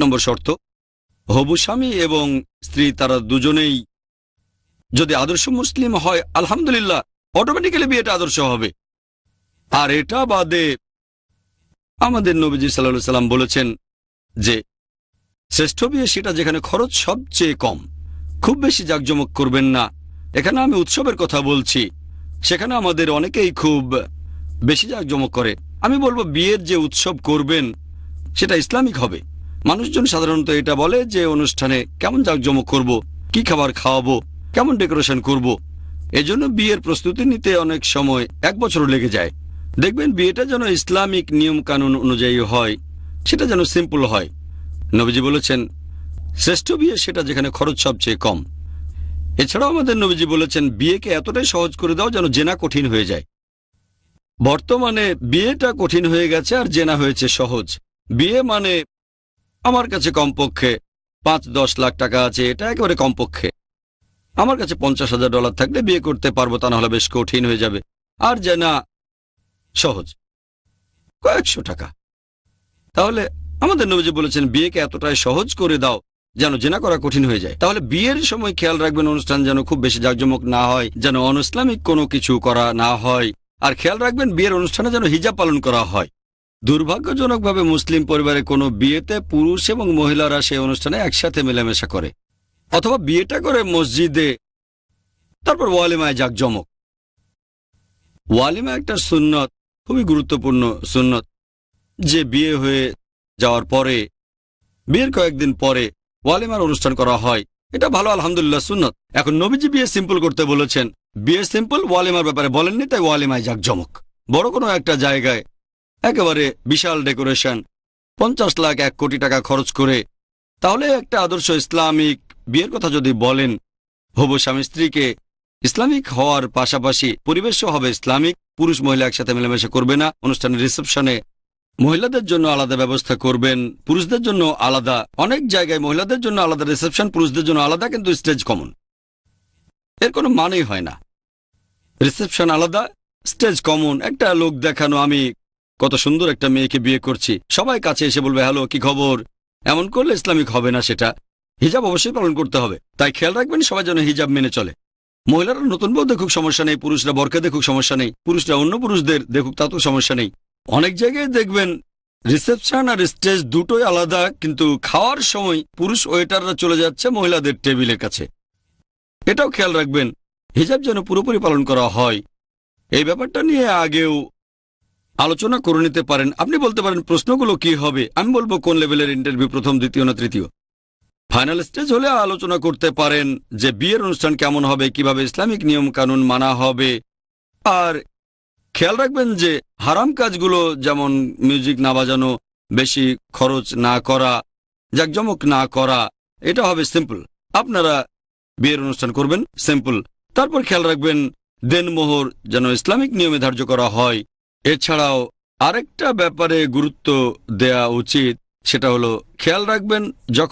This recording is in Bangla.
নম্বর শর্ত, হবু স্বামী এবং স্ত্রী তারা দুজনেই যদি আদর্শ মুসলিম হয়, আলহামদুলিল্লাহ, অটোমেটিক্যালি বিয়েটা আদর্শ হবে। আর এটা বাদে আমাদের নবীজি সাল্লাল্লাহু আলাইহি সাল্লাম বলেছেন যে শ্রেষ্ঠ বিয়ে সেটা যেখানে খরচ সবচেয়ে কম। খুব বেশি জাঁকজমক করবেন না। এখানে আমি উৎসবের কথা বলছি, সেখানে আমাদের অনেকেই খুব বেশি জাঁকজমক করে। আমি বলবো বিয়ের যে উৎসব করবেন সেটা ইসলামিক হবে। মানুষজন সাধারণত এটা বলে যে অনুষ্ঠানে কেমন জাঁকজমক করব, কি খাবার খাওয়াবো, কেমন ডেকোরেশন করব। এজন্য বিয়ের প্রস্তুতি নিতে অনেক সময় 1 বছরও লেগে যায়। দেখবেন বিয়েটা যেন ইসলামিক নিয়ম কানুন অনুযায়ী হয়, সেটা যেন সিম্পল হয়। নবীজি বলেছেন শ্রেষ্ঠ বিয়ে সেটা যেখানে খরচ সবচেয়ে কম। এছাড়াও আমাদের নবীজি বলেছেন বিয়েকে এতটাই সহজ করে দাও যেন জেনা কঠিন হয়ে যায়। বর্তমানে বিয়েটা কঠিন হয়ে গেছে আর জেনা হয়েছে সহজ। বিয়ে মানে আমার কাছে কমপক্ষে 5-10 লাখ টাকা আছে, এটা একেবারে কমপক্ষে। আমার কাছে $50,000 থাকলে বিয়ে করতে পারবো, তা নাহলে বেশ কঠিন হয়ে যাবে। আর জেনা সহজ, কয়েকশো টাকা। তাহলে আমাদের নবীজি বলেছেন বিয়েকে এতটাই সহজ করে দাও যেন জেনা করা কঠিন হয়ে যায়। তাহলে বিয়ের সময় খেয়াল রাখবেন অনুষ্ঠান যেন খুব বেশি জাঁকজমক না হয়, যেন অনইসলামিক কোনো কিছু করা না হয়। আর খেয়াল রাখবেন বিয়ের অনুষ্ঠানে যেন হিজাব পালন করা হয়। দুর্ভাগ্যজনকভাবে মুসলিম পরিবারে কোনো বিয়েতে পুরুষ এবং মহিলারা সেই অনুষ্ঠানে একসাথে মেলামেশা করে, অথবা বিয়েটা করে মসজিদে, তারপর ওয়ালিমায় জাঁকজমক। ওয়ালিমা একটা সুন্নত, খুবই গুরুত্বপূর্ণ সুন্নত, যে বিয়ে হয়ে যাওয়ার পরে, বিয়ের কয়েকদিন পরে ওয়ালিমার অনুষ্ঠান করা হয়। এটা ভালো, আলহামদুলিল্লাহ, সুন্নত। এখন নবীজি বিয়ে সিম্পল করতে বলেছেন, বিয়ে সিম্পল, ওয়ালিমার ব্যাপারে বলেননি, তাই ওয়ালিমায় জাঁকজমক। বড় কোনো একটা জায়গায় একেবারে বিশাল ডেকোরেশন, 50 লাখ 1 কোটি টাকা খরচ করে, তাহলে একটা আদর্শ ইসলামিক বিয়ের কথা যদি বলেন, হবু স্বামী স্ত্রীকে ইসলামিক হওয়ার পাশাপাশি পরিবেশও হবে ইসলামিক। পুরুষ মহিলা একসাথে মেলামেশা করবে না। অনুষ্ঠানের রিসেপশনে মহিলাদের জন্য আলাদা ব্যবস্থা করবেন, পুরুষদের জন্য আলাদা। অনেক জায়গায় মহিলাদের জন্য আলাদা রিসেপশন, পুরুষদের জন্য আলাদা, কিন্তু স্টেজ কমন। এর কোনো মানেই হয় না। রিসেপশন আলাদা, স্টেজ কমন। একটা লোক দেখানো, আমি কত সুন্দর একটা মেয়েকে বিয়ে করছি, সবাই কাছে এসে বলবে হ্যালো, কি খবর। এমন করলে ইসলামিক হবে না। সেটা হিজাব অবশ্যই পালন করতে হবে। তাই খেয়াল রাখবেন সবাই যেন হিজাব মেনে চলে। মহিলারা নতুন বউ দেখুক, সমস্যা নেই। পুরুষরা বরকে দেখুক, সমস্যা নেই। পুরুষরা অন্য পুরুষদের দেখুক, তাতেও সমস্যা নেই। অনেক জায়গায় দেখবেন রিসেপশন আর স্টেজ দুটোই আলাদা, কিন্তু খাওয়ার সময় পুরুষ ওয়েটাররা চলে যাচ্ছে মহিলাদের টেবিলের কাছে। এটাও খেয়াল রাখবেন হিজাব যেন পুরোপুরি পালন করা হয়। এই ব্যাপারটা নিয়ে আগেও আলোচনা করে নিতে পারেন। আপনি বলতে পারেন প্রশ্নগুলো কি হবে। আমি বলবো কোন লেভেলের ইন্টারভিউ, প্রথম, দ্বিতীয় না তৃতীয়। ফাইনাল স্টেজ হলে আলোচনা করতে পারেন যে বিয়ের অনুষ্ঠান কেমন হবে, কিভাবে ইসলামিক নিয়ম কানুন মানা হবে। আর খেয়াল রাখবেন যে হারাম কাজগুলো, যেমন মিউজিক না বাজানো, বেশি খরচ না করা, জাঁকজমক না করা, এটা হবে সিম্পল। আপনারা বিয়ের অনুষ্ঠান করবেন সিম্পল। তারপর খেয়াল রাখবেন দেনমোহর যেন ইসলামিক নিয়মে ধার্য করা হয়। এছাড়াও আরেকটা ব্যাপারে গুরুত্ব দেয়া উচিত, সেটা হলো খেয়াল রাখবেন যখন